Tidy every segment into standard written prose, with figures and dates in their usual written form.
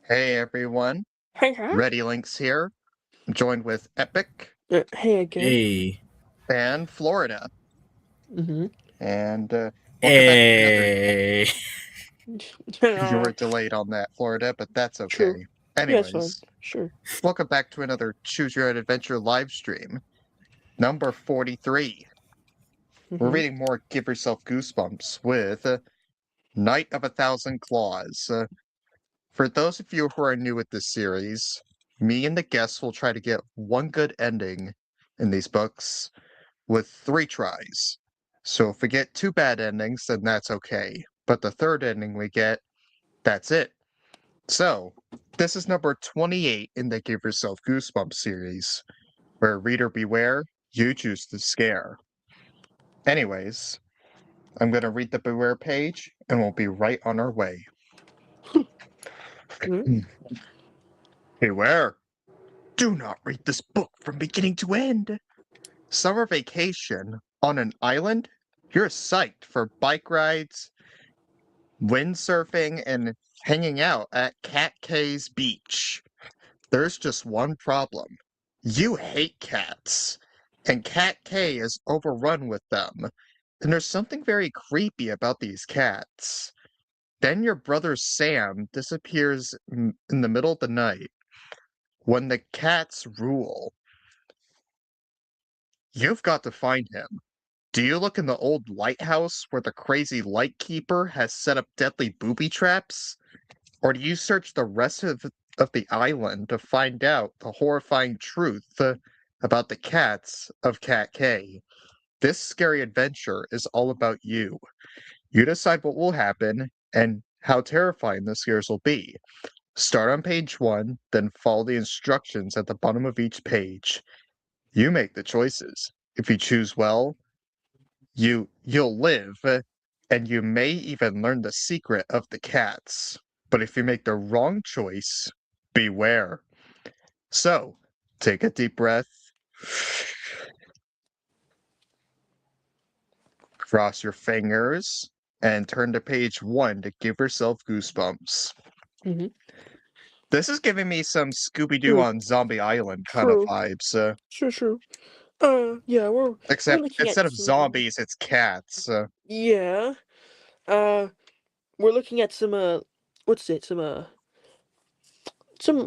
Hey everyone, Hey, huh? Reddy Linx here, joined with Epic Hey again. Hey. and Florida. Mm-hmm. And welcome back to another. Hey. You were delayed on that, Florida, but that's True. okay. Yeah, it's fine. Anyways, Sure. welcome back to another Choose Your Own Adventure live stream, number 43. We're Mm-hmm. reading more Give Yourself Goosebumps with Night of a Thousand Claws. For those of you who are new with this series, me and the guests will try to get one good ending in these books with 3 tries. So if we get 2 bad endings, then that's okay. But the third ending we get, that's it. So, this is number 28 in the Give Yourself Goosebumps series, where reader beware, you choose to scare. Anyways, I'm going to read the beware page, and we'll be right on our way. Mm-hmm. Beware! Do not read this book from beginning to end! Summer vacation on an island? You're psyched for bike rides, windsurfing, and hanging out at Cat K's beach. There's just one problem. You hate cats, and Cat K is overrun with them. And there's something very creepy about these cats. Then your brother Sam disappears in the middle of the night when the cats rule. You've got to find him. Do you look in the old lighthouse where the crazy lightkeeper has set up deadly booby traps? Or do you search the rest of the island to find out the horrifying truth about the cats of Cat K? This scary adventure is all about you. You decide what will happen and how terrifying the scares will be. Start on page 1, then follow the instructions at the bottom of each page. You make the choices. If you choose well, you'll live, and you may even learn the secret of the cats. But if you make the wrong choice, beware. So, take a deep breath, cross your fingers, and turn to page 1 to give yourself goosebumps. Mm-hmm. This is giving me some Scooby-Doo True. on Zombie Island kind of True. vibes. True. Yeah, we're Except looking at instead of some. zombies, it's cats. Yeah. Uh, we're looking at some. What's it? Some.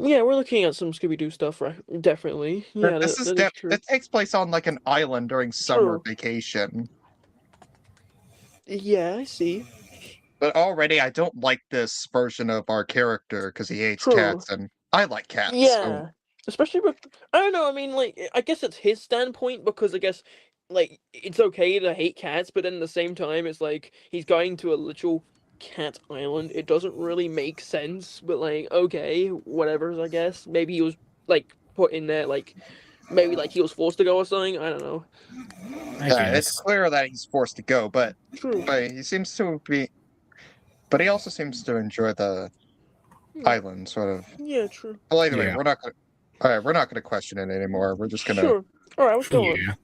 Yeah, we're looking at some Scooby Doo stuff, right? Definitely. Yeah, This is that is true. it takes place on like an island during summer True. vacation. Yeah, I see. But already I don't like this version of our character because he hates True. cats, and I like cats, so Yeah, especially with I don't know. I mean, like I guess it's his standpoint because I guess like it's okay to hate cats, but then at the same time, it's like he's going to a literal cat island. It doesn't really make sense, but like okay, whatever. I guess maybe he was like put in there like maybe like he was forced to go or something. I don't know. I yeah, it's guess. clear that he's forced to go, True. but he seems to be but he also seems to enjoy the Hmm. island sort of. Yeah. True. Well, anyway, Yeah. we're not gonna question it anymore. We're Sure. All right. Let's go on. Yeah.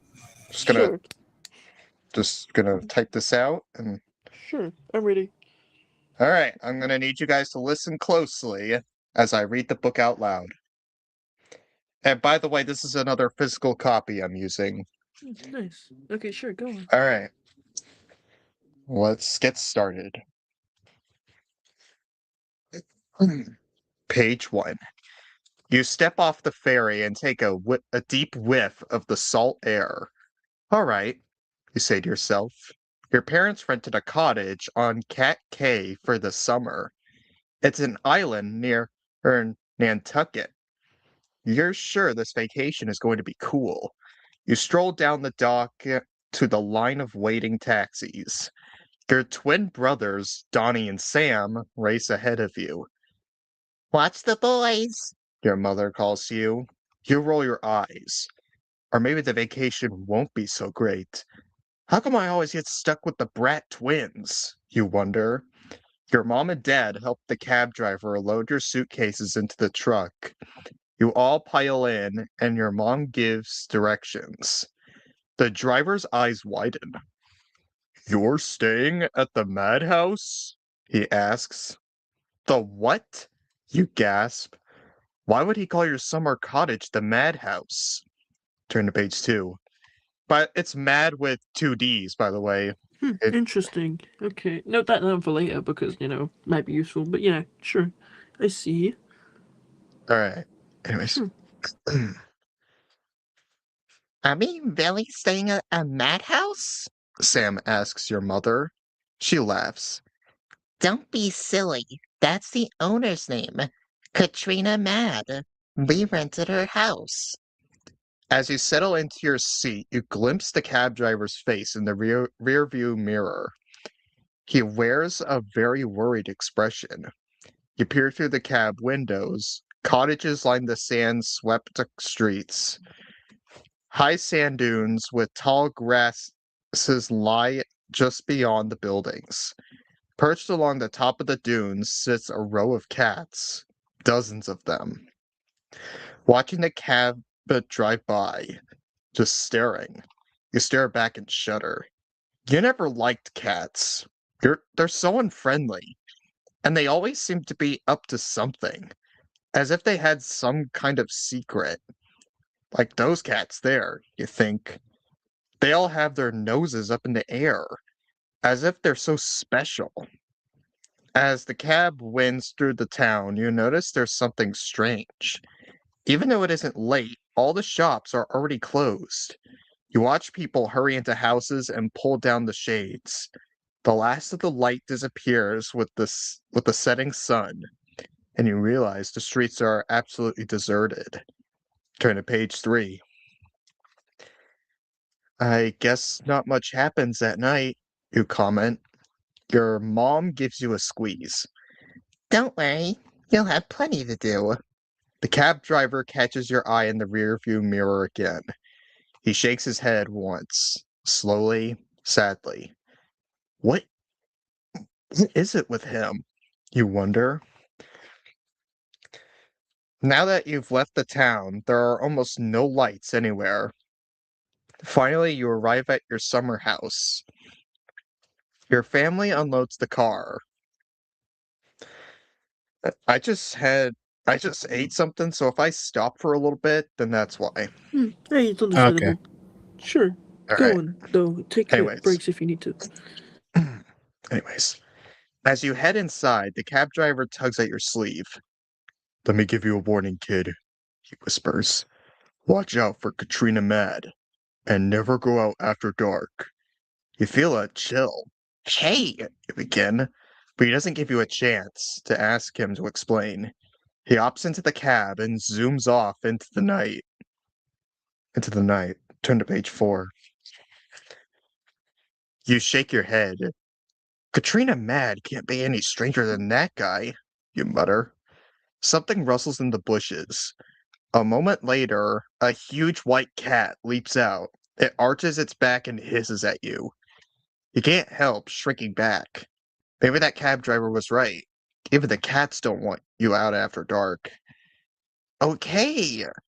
just gonna Sure. just gonna type this out and Sure. I'm ready. all right, I'm gonna need you guys to listen closely as I read the book out loud. And by the way, this is another physical copy I'm using. Nice. Okay. Sure. Go on. All right, let's get started. Page 1. You step off the ferry and take a deep whiff of the salt air. All right, you say to yourself. Your parents rented a cottage on Cat Cay for the summer. It's an island near Nantucket. You're sure this vacation is going to be cool. You stroll down the dock to the line of waiting taxis. Your twin brothers, Donnie and Sam, race ahead of you. Watch the boys, your mother calls you. You roll your eyes. Or maybe the vacation won't be so great. How come I always get stuck with the brat twins? You wonder. Your mom and dad help the cab driver load your suitcases into the truck. You all pile in, and your mom gives directions. The driver's eyes widen. You're staying at the madhouse? He asks. The what? You gasp. Why would he call your summer cottage the madhouse? Turn to page 2. But it's mad with 2 Ds, by the way. It, Interesting. Okay, note that down for later because might be useful. But yeah, sure. I see. all right. Anyways. Hmm. Are we really staying at a madhouse? Sam asks your mother. She laughs. Don't be silly. That's the owner's name. Katrina Mad. We rented her house. As you settle into your seat, you glimpse the cab driver's face in the rear view mirror. He wears a very worried expression. You peer through the cab windows. Cottages line the sand-swept streets. High sand dunes with tall grasses lie just beyond the buildings. Perched along the top of the dunes sits a row of cats, dozens of them. Watching the cab drive by, just staring. You stare back and shudder. You never liked cats. They're so unfriendly, and they always seem to be up to something, as if they had some kind of secret. Like those cats there, you think. They all have their noses up in the air, as if they're so special. As the cab winds through the town, you notice there's something strange. Even though it isn't late, all the shops are already closed. You watch people hurry into houses and pull down the shades. The last of the light disappears with the setting sun, and you realize the streets are absolutely deserted. Turn to page 3. I guess not much happens at night, you comment. Your mom gives you a squeeze. Don't worry, you'll have plenty to do. The cab driver catches your eye in the rearview mirror again. He shakes his head once, slowly, sadly. What is it with him? You wonder. Now that you've left the town, there are almost no lights anywhere. Finally, you arrive at your summer house. Your family unloads the car. I just had I just ate something, so if I stop for a little bit, then that's why. Hey, it's Okay. understandable. Sure. All Go right. on, though. Take Anyways. breaks if you need to. Anyways. As you head inside, the cab driver tugs at your sleeve. Let me give you a warning, kid, he whispers. Watch out for Katrina Mad, and never go out after dark. You feel a chill. Hey, you begin, but he doesn't give you a chance to ask him to explain. He hops into the cab and zooms off into the night. Into the night. Turn to page 4. You shake your head. Katrina Mad can't be any stranger than that guy, you mutter. Something rustles in the bushes. A moment later, a huge white cat leaps out. It arches its back and hisses at you. You can't help shrinking back. Maybe that cab driver was right. Even the cats don't want you out after dark. Okay,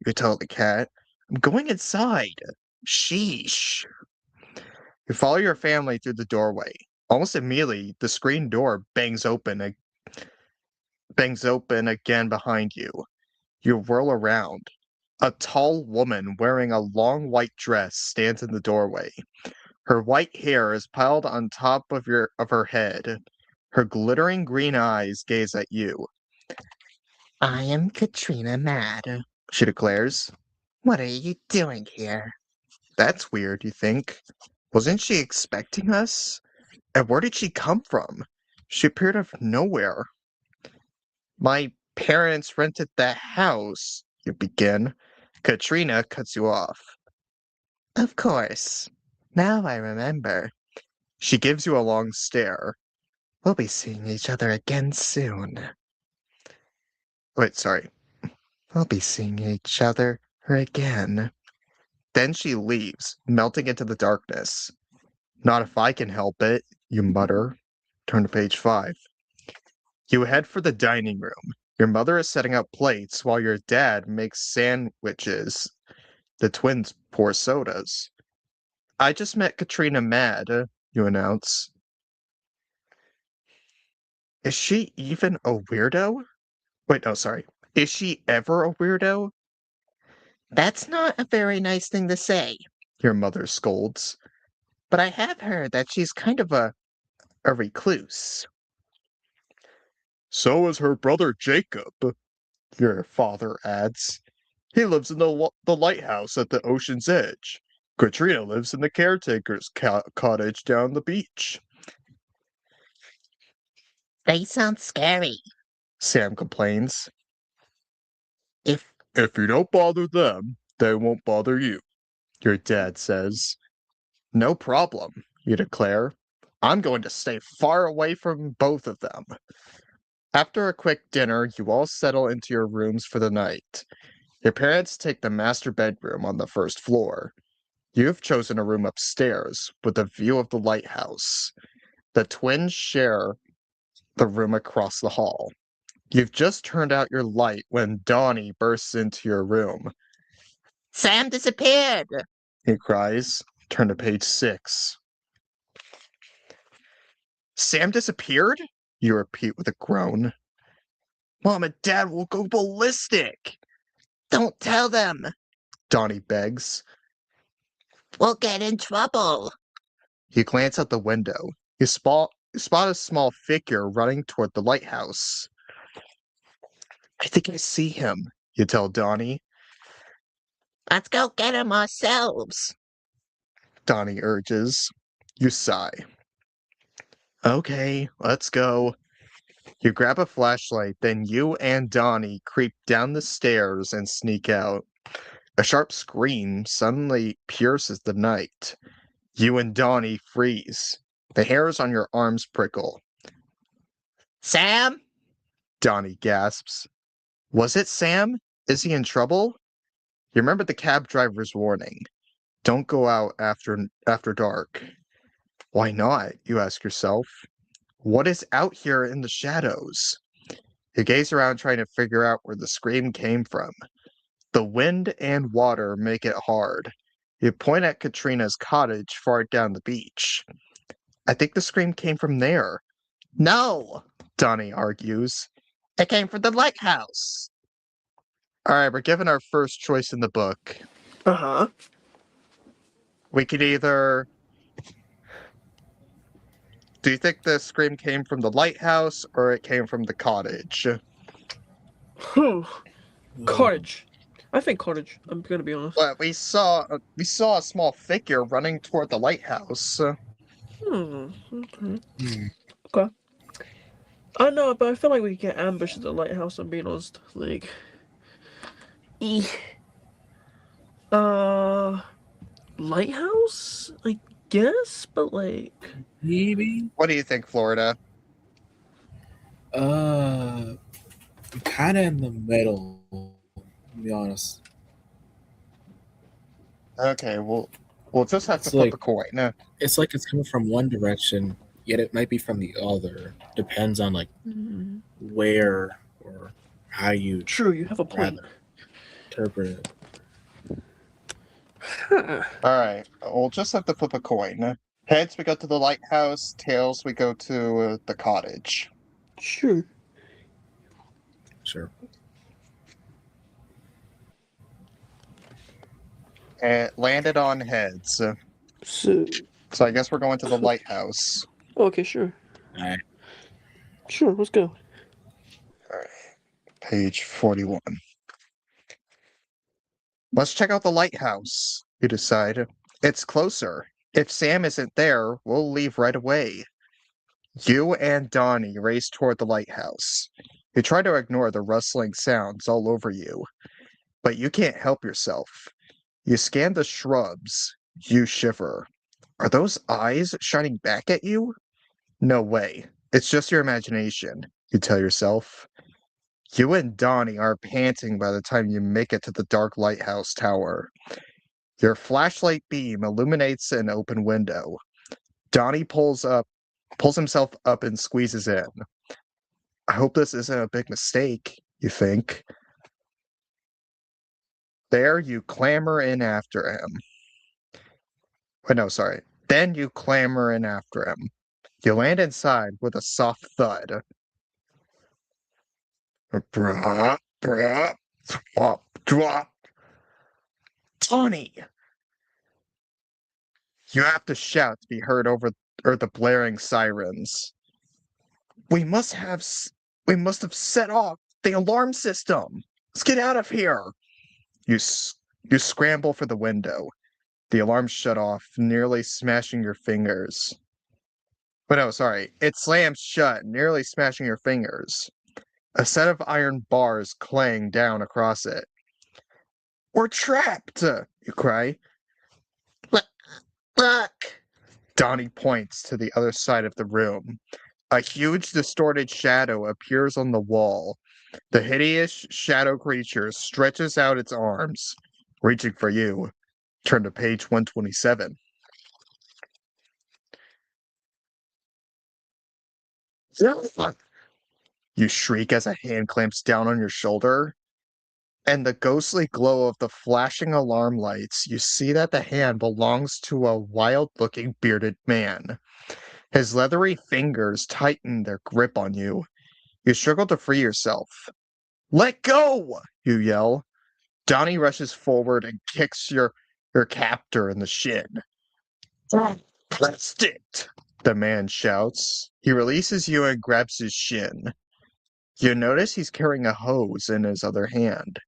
you tell the cat. I'm going inside. Sheesh. You follow your family through the doorway. Almost immediately, the screen door bangs open again behind you. You whirl around. A tall woman wearing a long white dress stands in the doorway. Her white hair is piled on top of her head. Her glittering green eyes gaze at you. I am Katrina Mad, she declares. What are you doing here? That's weird, you think. Wasn't she expecting us? And where did she come from? She appeared out of nowhere. My parents rented the house, you begin. Katrina cuts you off. Of course. Now I remember. She gives you a long stare. We'll be seeing each other again soon. Wait, sorry. We'll be seeing each other again. Then she leaves, melting into the darkness. Not if I can help it, you mutter. Turn to page 5. You head for the dining room. Your mother is setting up plates while your dad makes sandwiches. The twins pour sodas. I just met Katrina Mad, you announce. Is she even a weirdo? Wait, no, sorry. Is she ever a weirdo? That's not a very nice thing to say, your mother scolds. But I have heard that she's kind of a recluse. So is her brother Jacob, your father adds. He lives in the lighthouse at the ocean's edge. Katrina lives in the caretaker's cottage down the beach. They sound scary, Sam complains. If you don't bother them, they won't bother you, your dad says. No problem, you declare. I'm going to stay far away from both of them. After a quick dinner, you all settle into your rooms for the night. Your parents take the master bedroom on the first floor. You've chosen a room upstairs with a view of the lighthouse. The twins share the room across the hall. You've just turned out your light when Donnie bursts into your room. Sam disappeared, he cries. Turn to page 6. Sam disappeared? You repeat with a groan. Mom and Dad will go ballistic. Don't tell them, Donnie begs. We'll get in trouble. You glance out the window. You spot a small figure running toward the lighthouse. I think I see him, you tell Donnie. Let's go get him ourselves, Donnie urges. You sigh. Okay, let's go. You grab a flashlight, then you and Donnie creep down the stairs and sneak out. A sharp scream suddenly pierces the night. You and Donnie freeze. The hairs on your arms prickle. Sam? Donnie gasps. Was it Sam? Is he in trouble? You remember the cab driver's warning. Don't go out after dark. Why not? You ask yourself. What is out here in the shadows? You gaze around trying to figure out where the scream came from. The wind and water make it hard. You point at Katrina's cottage far down the beach. I think the scream came from there. No, Donnie argues. It came from the lighthouse. All right, we're given our first choice in the book. Uh-huh. We could either. Do you think the scream came from the lighthouse or it came from the cottage? Cottage. I think cottage. I'm gonna be honest. But we saw a small figure running toward the lighthouse. Okay. Hmm. Okay. I know, but I feel like we get ambushed at the lighthouse. I'm being honest. Like, eh. uh, lighthouse, I guess, but like, Maybe. What do you think, Florida? I'm kind of in the middle. To be honest, Okay, we'll just have to it's flip like a coin. it's like it's coming from one direction, yet it might be from the other. Depends on like where or how you true, you have a point. rather interpret it. Huh. All right, we'll just have to flip a coin. Heads, we go to the lighthouse. Tails, we go to the cottage. Sure. Sure. It landed on heads. So, So I guess we're going to the lighthouse. okay, sure. All right. Sure, let's go. All right, page 41. Let's check out the lighthouse, you decide. It's closer. If Sam isn't there, we'll leave right away. You and Donnie race toward the lighthouse. You try to ignore the rustling sounds all over you, but you can't help yourself. You scan the shrubs. You shiver. Are those eyes shining back at you? No way. It's just your imagination, you tell yourself. You and Donnie are panting by the time you make it to the dark lighthouse tower. Your flashlight beam illuminates an open window. Donnie pulls himself up and squeezes in. I hope this isn't a big mistake, you think. There you clamber in after him. Wait, no, sorry. Then you clamber in after him. You land inside with a soft thud. Brah, brah, drop, drop. Tawny! You have to shout to be heard over the blaring sirens. We must have we must have set off the alarm system. Let's get out of here. You you scramble for the window. The alarm shut off, nearly smashing your fingers. But no, sorry. It slams shut, nearly smashing your fingers. A set of iron bars clang down across it. We're trapped! You cry. Look! Donnie points to the other side of the room. A huge, distorted shadow appears on the wall. The hideous shadow creature stretches out its arms, reaching for you. Turn to page 127. You shriek as a hand clamps down on your shoulder. And the ghostly glow of the flashing alarm lights, you see that the hand belongs to a wild-looking bearded man. His leathery fingers tighten their grip on you. You struggle to free yourself. Let go! You yell. Donnie rushes forward and kicks your captor in the shin. Plastic! The man shouts. He releases you and grabs his shin. You notice he's carrying a hose in his other hand.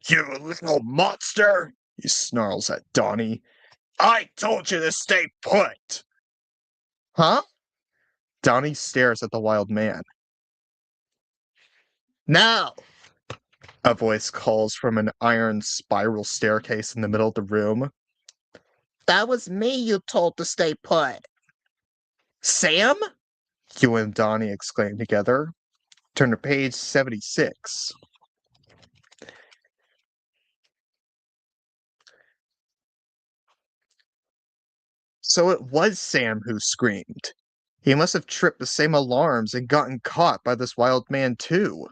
You little monster! He snarls at Donnie. I told you to stay put! Huh? Donnie stares at the wild man. No! A voice calls from an iron spiral staircase in the middle of the room. That was me you told to stay put. Sam? You and Donnie exclaim together. Turn to page 76. So it was Sam who screamed. He must have tripped the same alarms and gotten caught by this wild man too.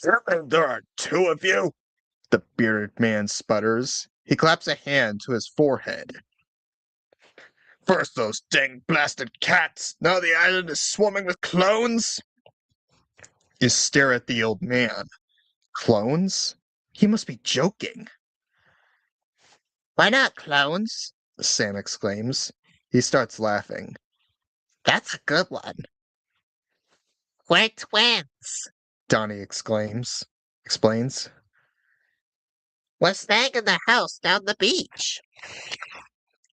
There are two of you? The bearded man sputters. He claps a hand to his forehead. First those dang blasted cats, now the island is swarming with clones? You stare at the old man. Clones? He must be joking. Why not clones? Sam exclaims. He starts laughing. That's a good one. We're twins, Donnie explains. We're staying in the house down the beach.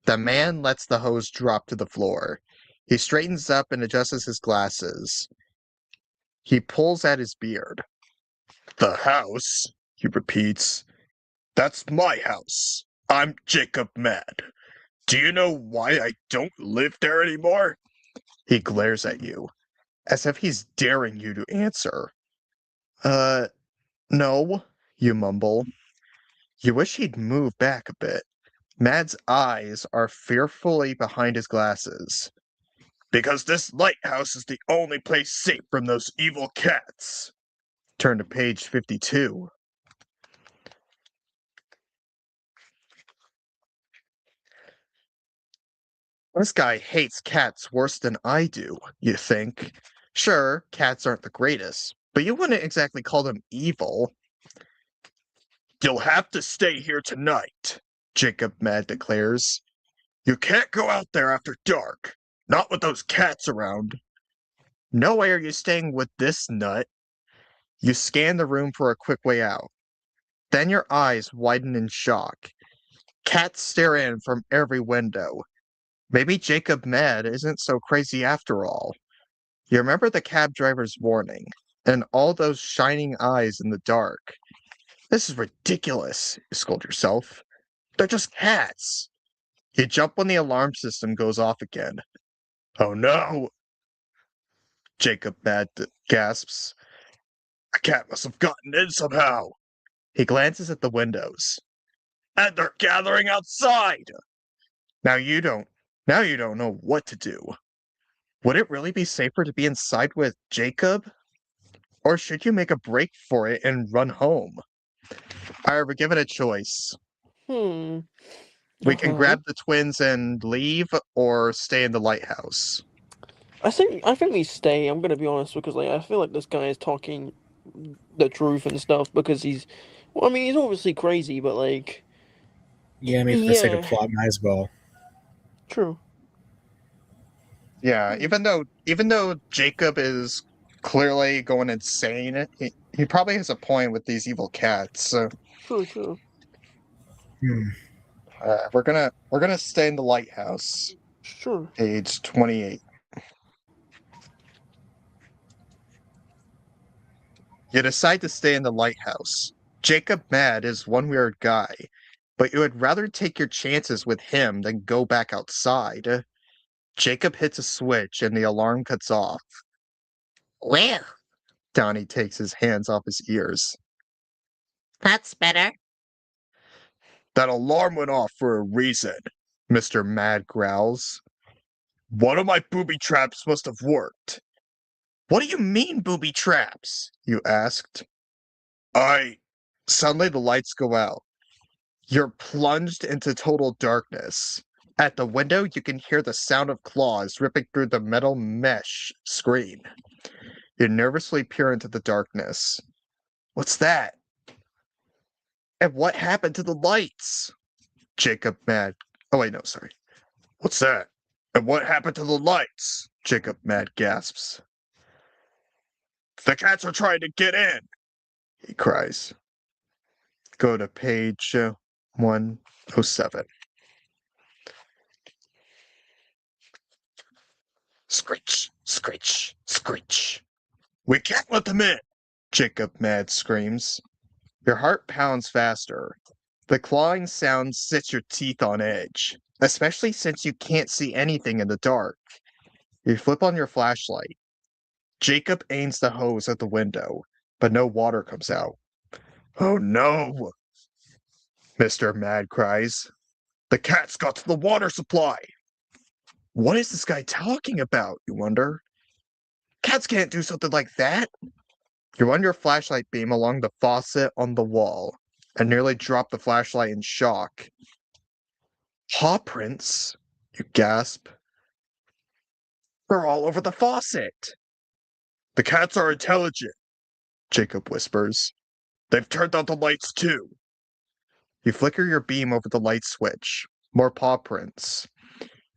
The man lets the hose drop to the floor. He straightens up and adjusts his glasses. He pulls at his beard. The house, he repeats. That's my house. I'm Jacob Mad. Do you know why I don't live there anymore? He glares at you, as if he's daring you to answer. No, you mumble. You wish he'd move back a bit. Mad's eyes are fearfully behind his glasses. Because this lighthouse is the only place safe from those evil cats. Turn to page 52. This guy hates cats worse than I do, you think. Sure, cats aren't the greatest, but you wouldn't exactly call them evil. You'll have to stay here tonight, Jacob Mad declares. You can't go out there after dark. Not with those cats around. No way are you staying with this nut. You scan the room for a quick way out. Then your eyes widen in shock. Cats stare in from every window. Maybe Jacob Mad isn't so crazy after all. You remember the cab driver's warning, and all those shining eyes in the dark. This is ridiculous, you scold yourself. They're just cats. You jump when the alarm system goes off again. Oh no! Jacob Mad gasps. A cat must have gotten in somehow. He glances at the windows. And they're gathering outside! Now you don't know what to do. Would it really be safer to be inside with Jacob? Or should you make a break for it and run home? However, give it a choice. We can grab the twins and leave, or stay in the lighthouse. I think we stay. I'm gonna be honest because I feel like this guy is talking the truth and stuff because well, I mean, he's obviously crazy, but Yeah, I mean, for the sake of yeah, plot, might as well. true. Yeah, Hmm. even though Jacob is clearly going insane, he probably has a point with these evil cats. So, True. Hmm. we're gonna stay in the lighthouse, Sure. page 28. You decide to stay in the lighthouse. Jacob Mad is one weird guy, but you would rather take your chances with him than go back outside. Jacob hits a switch and the alarm cuts off. Well, Donnie takes his hands off his ears. that's better. That alarm went off for a reason, Mr. Mad growls. One of my booby traps must have worked. What do you mean, booby traps? You asked. I. Suddenly the lights go out. You're plunged into total darkness. At the window, you can hear the sound of claws ripping through the metal mesh screen. You nervously peer into the darkness. What's that? And what happened to the lights? Jacob Mad. Oh, wait, no, sorry. What's that? And what happened to the lights? Jacob Mad gasps. The cats are trying to get in, he cries. Go to page 107. Screech, screech, screech. We can't let them in, Jacob Mad screams. Your heart pounds faster. The clawing sound sets your teeth on edge, especially since you can't see anything in the dark. You flip on your flashlight. Jacob aims the hose at the window, but no water comes out. Oh no, Mr. Mad cries. The cat's got to the water supply. What is this guy talking about, you wonder? Cats can't do something like that. You run your flashlight beam along the faucet on the wall and nearly drop the flashlight in shock. Paw prints, you gasp. They're all over the faucet. The cats are intelligent, Jacob whispers. They've turned out the lights too. You flicker your beam over the light switch. More paw prints.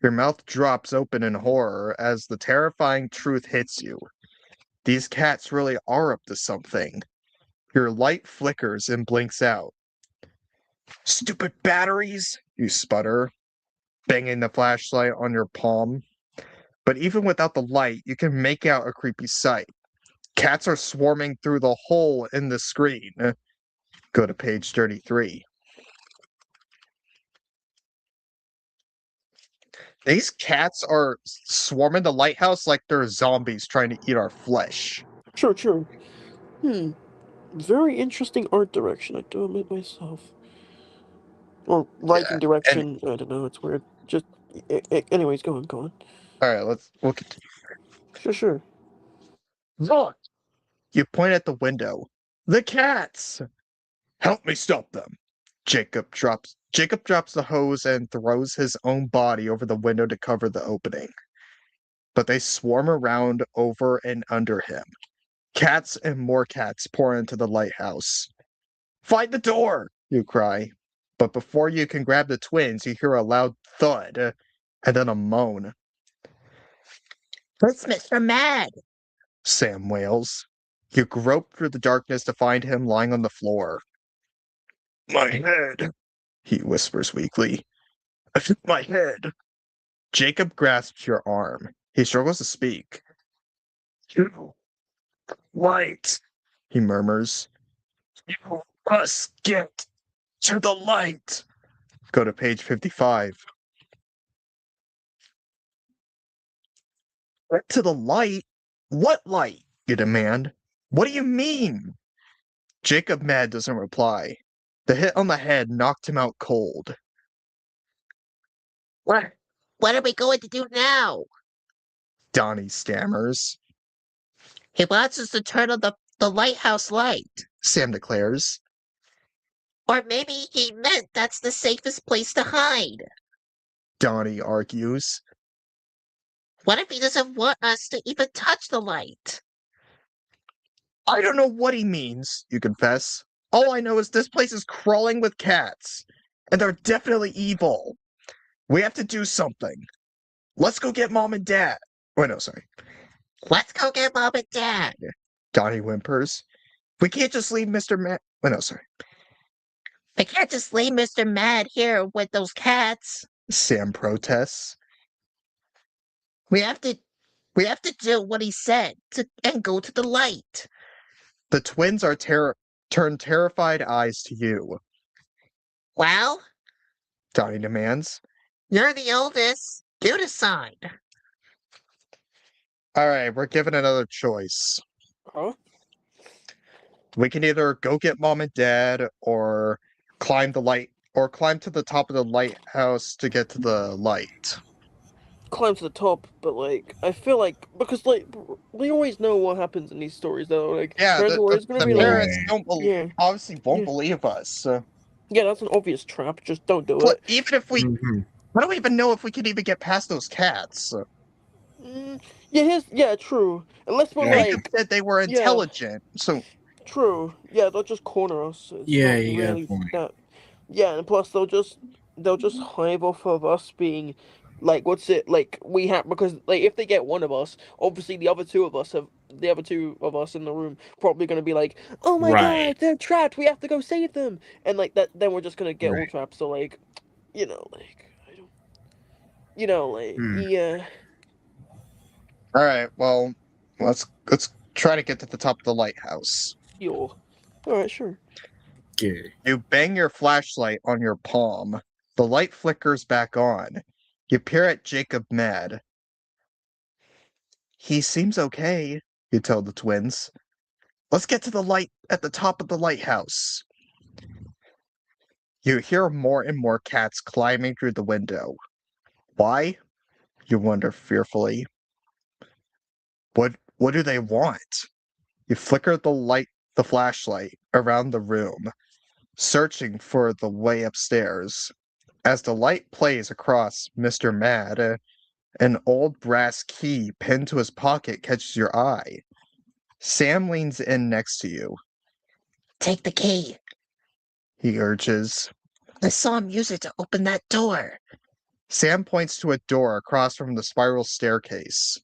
Your mouth drops open in horror as the terrifying truth hits you. These cats really are up to something. Your light flickers and blinks out. Stupid batteries, you sputter, banging the flashlight on your palm. But even without the light, you can make out a creepy sight. Cats are swarming through the hole in the screen. Go to page 33. These cats are swarming the lighthouse like they're zombies trying to eat our flesh. True. Very interesting art direction, I do admit myself. Or Yeah. writing And direction, I don't know, it's weird. Just, anyways, go on. all right, we'll continue. Sure. Look! You point at the window. The cats! Help me stop them. Jacob drops the hose and throws his own body over the window to cover the opening. But they swarm around over and under him. Cats and more cats pour into the lighthouse. Find the door, you cry. But before you can grab the twins, you hear a loud thud and then a moan. It's Mr. Mad. Sam wails. You grope through the darkness to find him lying on the floor. My head, he whispers weakly. I hit my head. Jacob grasps your arm. He struggles to speak. You light, he murmurs. You must get to the light. Go to page 55. Get to the light? What light? You demand. What do you mean? Jacob Mad doesn't reply. The hit on the head knocked him out cold. What? What are we going to do now? Donnie stammers. He wants us to turn on the lighthouse light. Sam declares. Or maybe he meant that's the safest place to hide. Donnie argues. What if he doesn't want us to even touch the light? I don't know what he means, you confess. All I know is this place is crawling with cats, and they're definitely evil. We have to do something. Let's go get Mom and Dad. Wait, no, sorry. Let's go get Mom and Dad. Donnie whimpers. We can't just leave Mr. Wait, no, sorry. We can't just leave Mr. Mad here with those cats. Sam protests. We have to do what he said and go to the light. The twins are turn terrified eyes to you, Well, Donnie demands. you're the oldest. You decide. All right, we're given another choice. Huh? We can either go get Mom and Dad or climb to the top of the lighthouse to get to the light. Climb to the top, but like I feel like because like we always know what happens in these stories though. Like Yeah, parents are always gonna the be like, parents yeah, obviously won't yeah. believe us. yeah, that's an obvious trap. Just don't do it. Even if we, Mhm. I don't even know if we can even get past those cats. Yeah, true. Unless we're Yeah. Jacob like, said they were yeah, intelligent, so true. Yeah, they'll just corner us. It's Yeah, not you got a really point. that. Yeah, and plus they'll just hive off of us being like what's it like we have because like if they get one of us, obviously the other two of us in the room probably gonna be like, oh my Right. god, they're trapped. We have to go save them, and like that. Then we're just gonna get all Right. trapped. So like, like I don't, like Hmm. yeah. all right. Well, let's try to get to the top of the lighthouse. Yo. Alright, sure. Okay. You bang your flashlight on your palm. The light flickers back on. You peer at Jacob mad. He seems okay, you tell the twins. Let's get to the light at the top of the lighthouse. You hear more and more cats climbing through the window. Why? You wonder fearfully. What do they want? You flicker the flashlight around the room, searching for the way upstairs. As the light plays across Mr. Mad, an old brass key pinned to his pocket catches your eye. Sam leans in next to you. Take the key. He urges. I saw him use it to open that door. Sam points to a door across from the spiral staircase.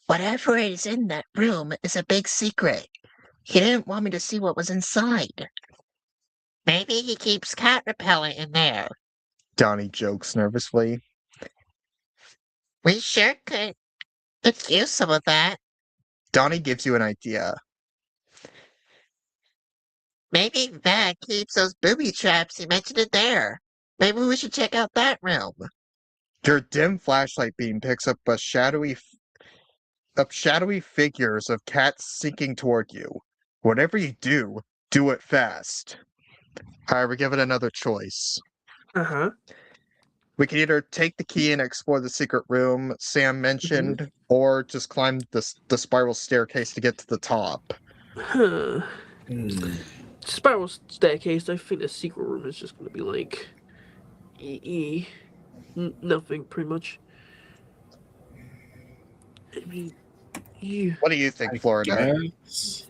Whatever is in that room is a big secret. He didn't want me to see what was inside. Maybe he keeps cat repellent in there. Donnie jokes nervously. We sure could use some of that. Donnie gives you an idea. Maybe that keeps those booby traps he mentioned in there. Maybe we should check out that room. Your dim flashlight beam picks up shadowy figures of cats sinking toward you. Whatever you do it fast. Alright, we give it another choice. Uh-huh. We can either take the key and explore the secret room Sam mentioned, or just climb the spiral staircase to get to the top. Huh. Hmm. Spiral staircase, I think the secret room is just gonna be like nothing pretty much. I mean What do you think, I Florida? guess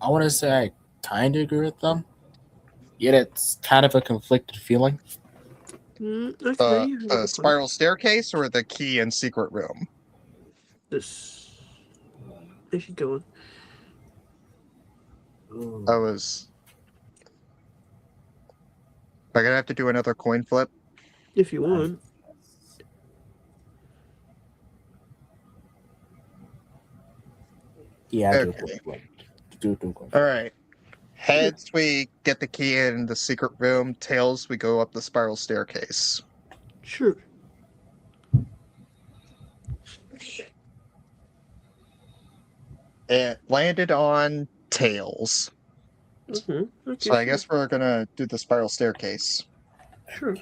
I want to say I kind of agree with them. Yet it's kind of a conflicted feeling. okay, I got The the point. spiral staircase or the key and secret room? This if you go on. I was. Am I gonna have to do another coin flip? If you want. Yeah, I do. Okay. Do. Alright. Heads, we get the key in the secret room. Tails, we go up the spiral staircase. Sure. It landed on Tails. Okay, So I sure. guess we're gonna do the spiral staircase. Sure.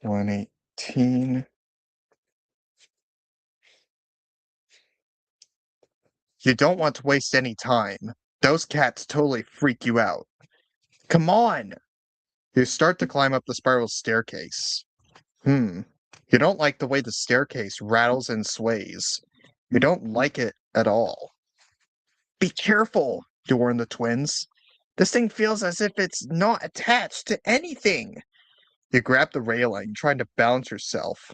One 18. You don't want to waste any time. Those cats totally freak you out. Come on! You start to climb up the spiral staircase. You don't like the way the staircase rattles and sways. You don't like it at all. Be careful, you warn the twins. This thing feels as if it's not attached to anything. You grab the railing, trying to balance yourself.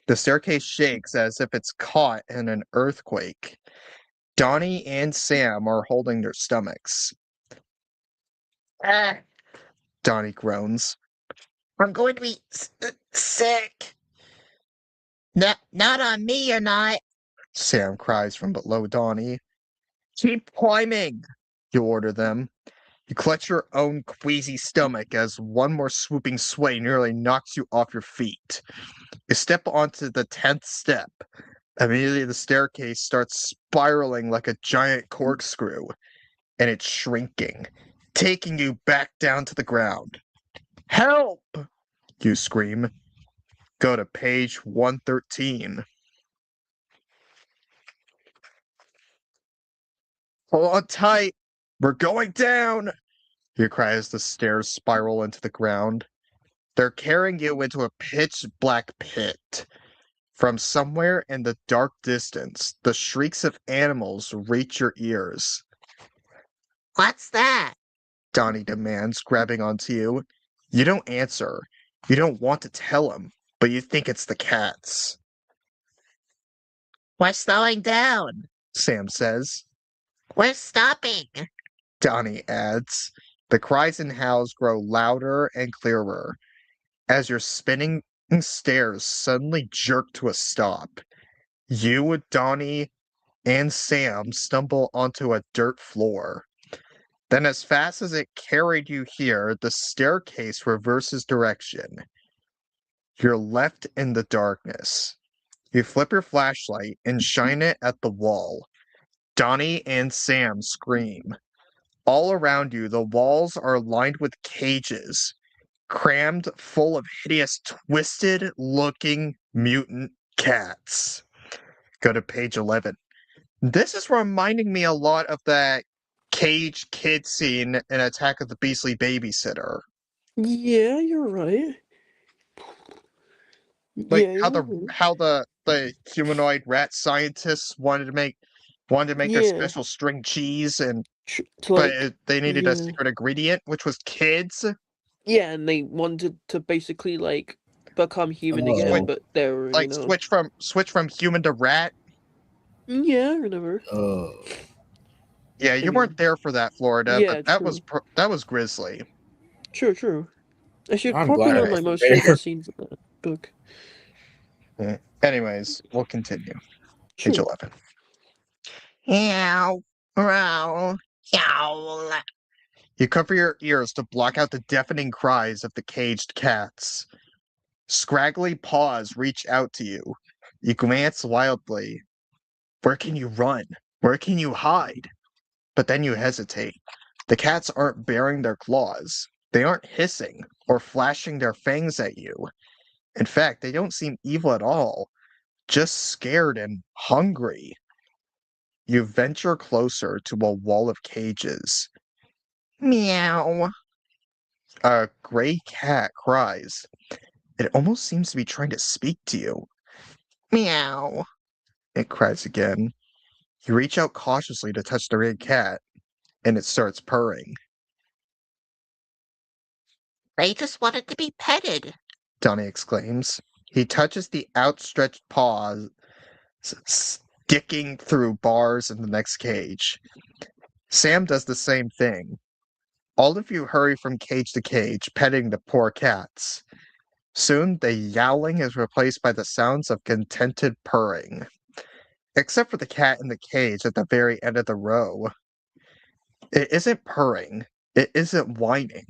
The staircase shakes as if it's caught in an earthquake. Donnie and Sam are holding their stomachs. Ah, Donnie groans. I'm going to be sick. Not on me, you're not. Sam cries from below Donnie. Keep climbing, you order them. You clutch your own queasy stomach as one more swooping sway nearly knocks you off your feet. You step onto the 10th step. Immediately the staircase starts spiraling like a giant corkscrew, and it's shrinking, taking you back down to the ground. Help! You scream. Go to page 113. Hold on tight. We're going down. You cry as the stairs spiral into the ground. They're carrying you into a pitch black pit. From somewhere in the dark distance, the shrieks of animals reach your ears. What's that? Donnie demands, grabbing onto you. You don't answer. You don't want to tell him, but you think it's the cats. We're slowing down. Sam says. We're stopping. Donnie adds. The cries and howls grow louder and clearer as your spinning stairs suddenly jerk to a stop. You, Donnie, and Sam stumble onto a dirt floor. Then, as fast as it carried you here, the staircase reverses direction. You're left in the darkness. You flip your flashlight and shine it at the wall. Donnie and Sam scream. All around you, the walls are lined with cages, crammed full of hideous, twisted-looking mutant cats. Go to page 11. This is reminding me a lot of that cage kid scene in Attack of the Beastly Babysitter. Yeah, you're right. Like Yeah, how you're the right. how the humanoid rat scientists wanted to make their Yeah, special string cheese, and to but like, they needed a yeah, secret ingredient, which was kids. yeah, and they wanted to basically like become human Switch again, Oh, but they were, like switch from human to rat. yeah, I remember. oh. Yeah, I you weren't mean, there for that, Florida, but yeah, true, that was grisly. true. Actually, I'm probably glad I one of my wasn't most favorite there. scenes in that book. Yeah. Anyways, we'll continue. Page Sure. 11. Meow. Row. Yowl. You cover your ears to block out the deafening cries of the caged cats. Scraggly paws reach out to you. You glance wildly. Where can you run? Where can you hide? But then you hesitate. The cats aren't baring their claws. They aren't hissing or flashing their fangs at you. In fact, they don't seem evil at all, just scared and hungry. You venture closer to a wall of cages. Meow. A gray cat cries. It almost seems to be trying to speak to you. Meow. It cries again. You reach out cautiously to touch the red cat, and it starts purring. They just wanted to be petted. Donnie exclaims. He touches the outstretched paws sticking through bars in the next cage. Sam does the same thing. All of you hurry from cage to cage, petting the poor cats. Soon, the yowling is replaced by the sounds of contented purring. Except for the cat in the cage at the very end of the row. It isn't purring. It isn't whining.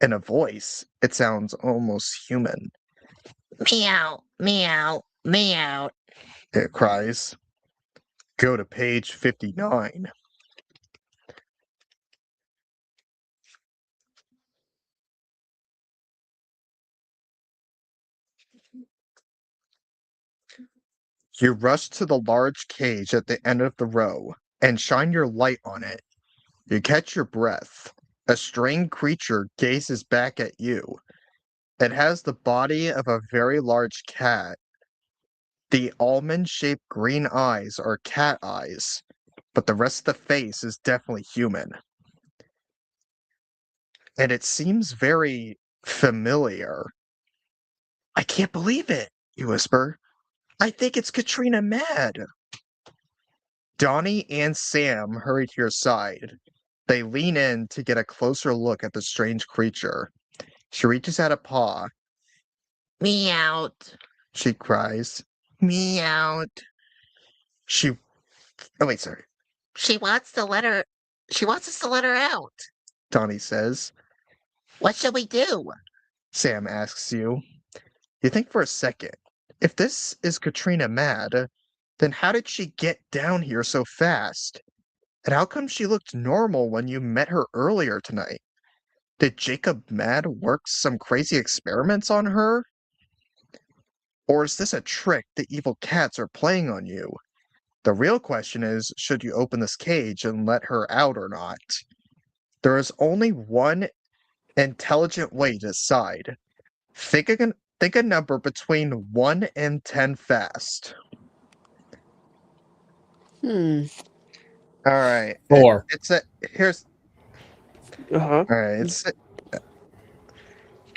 In a voice, it sounds almost human. Meow. Meow. Meow. It cries. Go to page 59. You rush to the large cage at the end of the row and shine your light on it. You catch your breath. A strange creature gazes back at you. It has the body of a very large cat. The almond-shaped green eyes are cat eyes, but the rest of the face is definitely human. And it seems very familiar. I can't believe it, you whisper. I think it's Katrina Mad. Donnie and Sam hurry to your side. They lean in to get a closer look at the strange creature. She reaches out a paw. Me out. She cries. Me out. She. Oh, wait, sorry. She wants us to let her out. Donnie says. What should we do? Sam asks you. You think for a second. If this is Katrina Mad, then how did she get down here so fast? And how come she looked normal when you met her earlier tonight? Did Jacob Mad work some crazy experiments on her? Or is this a trick the evil cats are playing on you? The real question is, should you open this cage and let her out or not? There is only one intelligent way to decide. Think a number between 1 and 10 fast. Hmm. All right. 4. Here's Uh-huh. all right.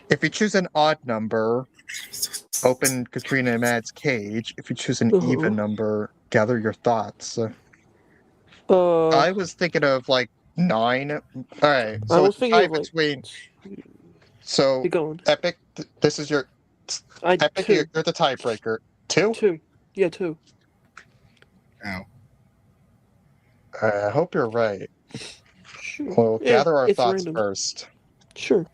If you choose an odd number, open Katrina Mad's cage. If you choose an even number, gather your thoughts. I was thinking of like 9. All right. I So was it's a thinking tie of like. between. So Keep going. Epic, this is your Epic. 2. You're the tiebreaker. 2. 2. Yeah, 2. Ow. I hope you're right. Sure. We'll Yeah, gather our it's thoughts random. first. Sure.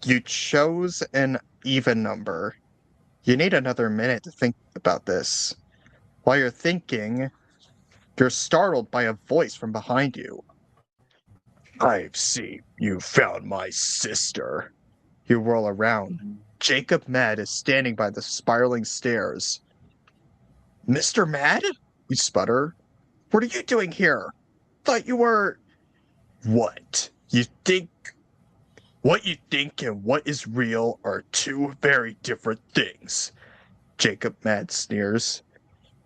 You chose an even number. You need another minute to think about this. While you're thinking, you're startled by a voice from behind you. I see you found my sister. You whirl around. Jacob Mad is standing by the spiraling stairs. Mr. Mad? You sputter. What are you doing here? Thought you were. What? What you think and what is real are two very different things. Jacob Mad sneers.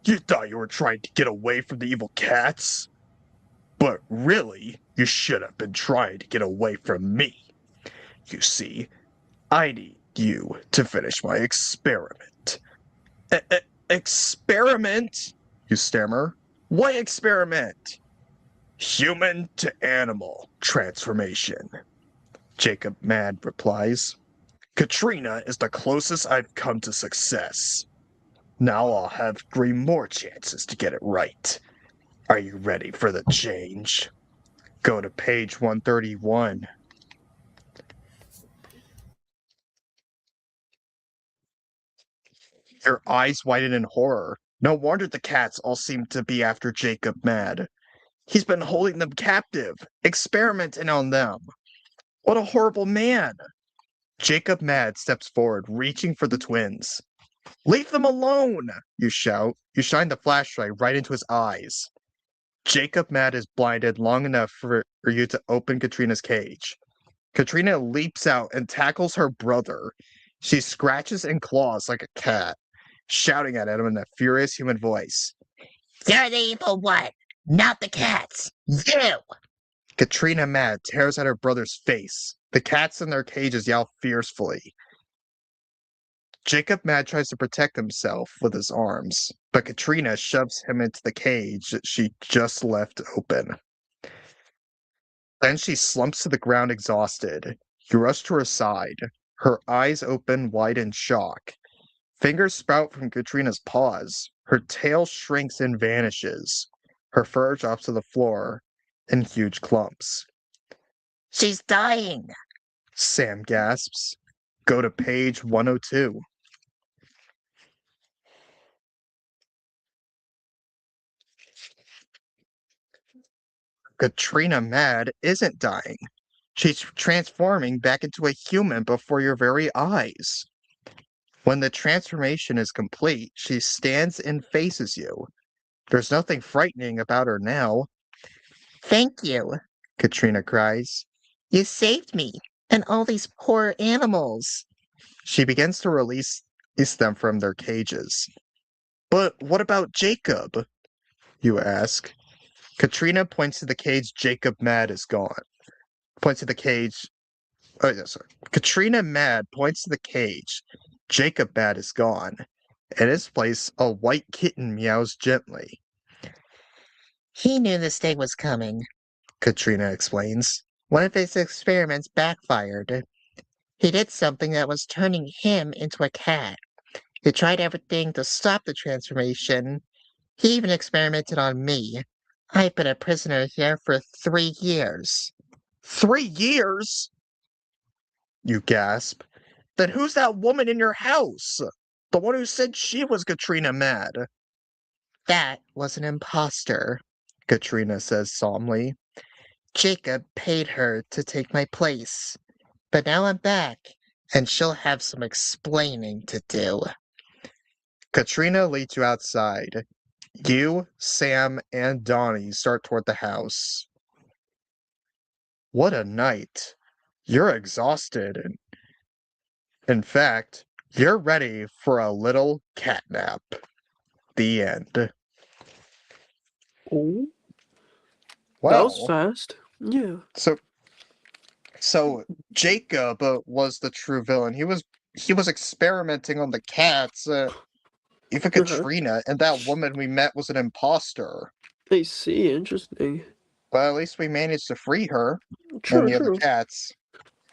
You thought you were trying to get away from the evil cats? But really, you should have been trying to get away from me. You see, I need you to finish my experiment. Experiment? You stammer. What experiment? Human to animal transformation. Jacob Mad replies. Katrina is the closest I've come to success. Now I'll have 3 more chances to get it right. Are you ready for the change? Go to page 131. Your eyes widen in horror. No wonder the cats all seem to be after Jacob Mad. He's been holding them captive, experimenting on them. What a horrible man! Jacob Mad steps forward, reaching for the twins. Leave them alone! You shout. You shine the flashlight right into his eyes. Jacob Mad is blinded long enough for you to open Katrina's cage. Katrina leaps out and tackles her brother. She scratches and claws like a cat, shouting at him in a furious human voice. You're the evil one, not the cats. You! Katrina Mad tears at her brother's face. The cats in their cages yell fiercely. Jacob Mad tries to protect himself with his arms, but Katrina shoves him into the cage that she just left open. Then she slumps to the ground exhausted. You rush to her side, her eyes open wide in shock. Fingers sprout from Katrina's paws. Her tail shrinks and vanishes. Her fur drops to the floor in huge clumps. She's dying. Sam gasps. Go to page 102. Katrina Mad isn't dying. She's transforming back into a human before your very eyes. When the transformation is complete, she stands and faces you. There's nothing frightening about her now. Thank you, Katrina cries. you saved me and all these poor animals. She begins to release them from their cages. But what about Jacob? You ask. Katrina points to the cage Jacob Mad is gone. Points to the cage. Oh, yeah, sorry. Katrina Mad points to the cage. Jacob Mad is gone. In its place, a white kitten meows gently. He knew this day was coming. Katrina explains. One of his experiments backfired. He did something that was turning him into a cat. He tried everything to stop the transformation. He even experimented on me. I've been a prisoner here for 3 years. 3 years? You gasp. Then who's that woman in your house? The one who said she was Katrina Mad. That was an imposter. Katrina says solemnly. Jacob paid her to take my place. But now I'm back, and she'll have some explaining to do. Katrina leads you outside. You, Sam, and Donnie start toward the house. What a night. You're exhausted. And in fact, you're ready for a little catnap. The end. Oh, that was Well, fast. Yeah. so Jacob was the true villain. He was experimenting on the cats. Even Katrina and that woman we met was an imposter. I see. Interesting. But at least we managed to free her True. and the other True. cats.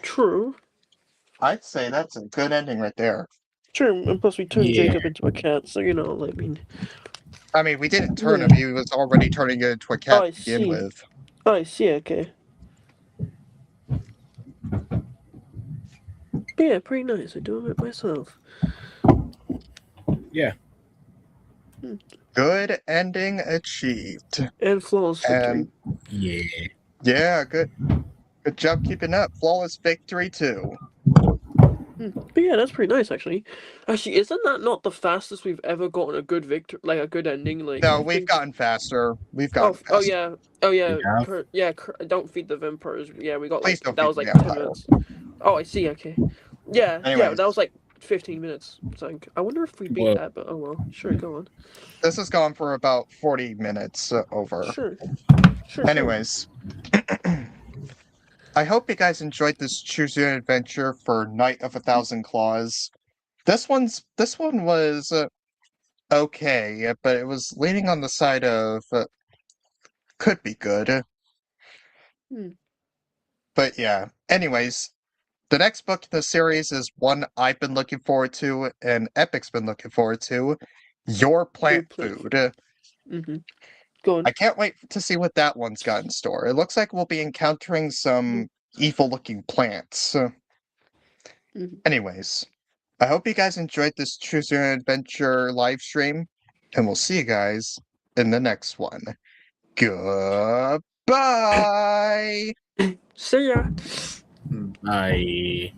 True. I'd say that's a good ending right there. True. And plus, we turned Yeah. Jacob into a cat, so you know, I mean, we didn't turn Yeah. him. He was already turning it into a cat I to begin see. with. I see. Okay. But yeah, pretty nice. I do it myself. Yeah. Good ending achieved. And flawless victory. And Yeah. yeah, good job keeping up. Flawless victory too. But yeah, that's pretty nice actually. Actually, isn't that not the fastest we've ever gotten a good victory, like a good ending? Like No, I we've think. gotten faster. We've gotten faster. Oh yeah. We have? Don't feed the vampires. Yeah, we got Please like don't that feed was the like vampire. 10 minutes. Oh, I see. Okay. Yeah, Anyways. that was like 15 minutes. So I wonder if we beat Well- that, but oh well. Sure, go on. This has gone for about 40 minutes over. Sure. Anyways. I hope you guys enjoyed this Choose Your Own Adventure for Night of 1,000 Claws. This one was okay, but it was leaning on the side of could be good. But yeah. Anyways, the next book in the series is one I've been looking forward to and Epic's been looking forward to. Your Plant Plant Food. Go on. I can't wait to see what that one's got in store. It looks like we'll be encountering some evil-looking plants. Anyways, I hope you guys enjoyed this Choose Your Own Adventure live stream, and we'll see you guys in the next one. Goodbye! See ya. Bye.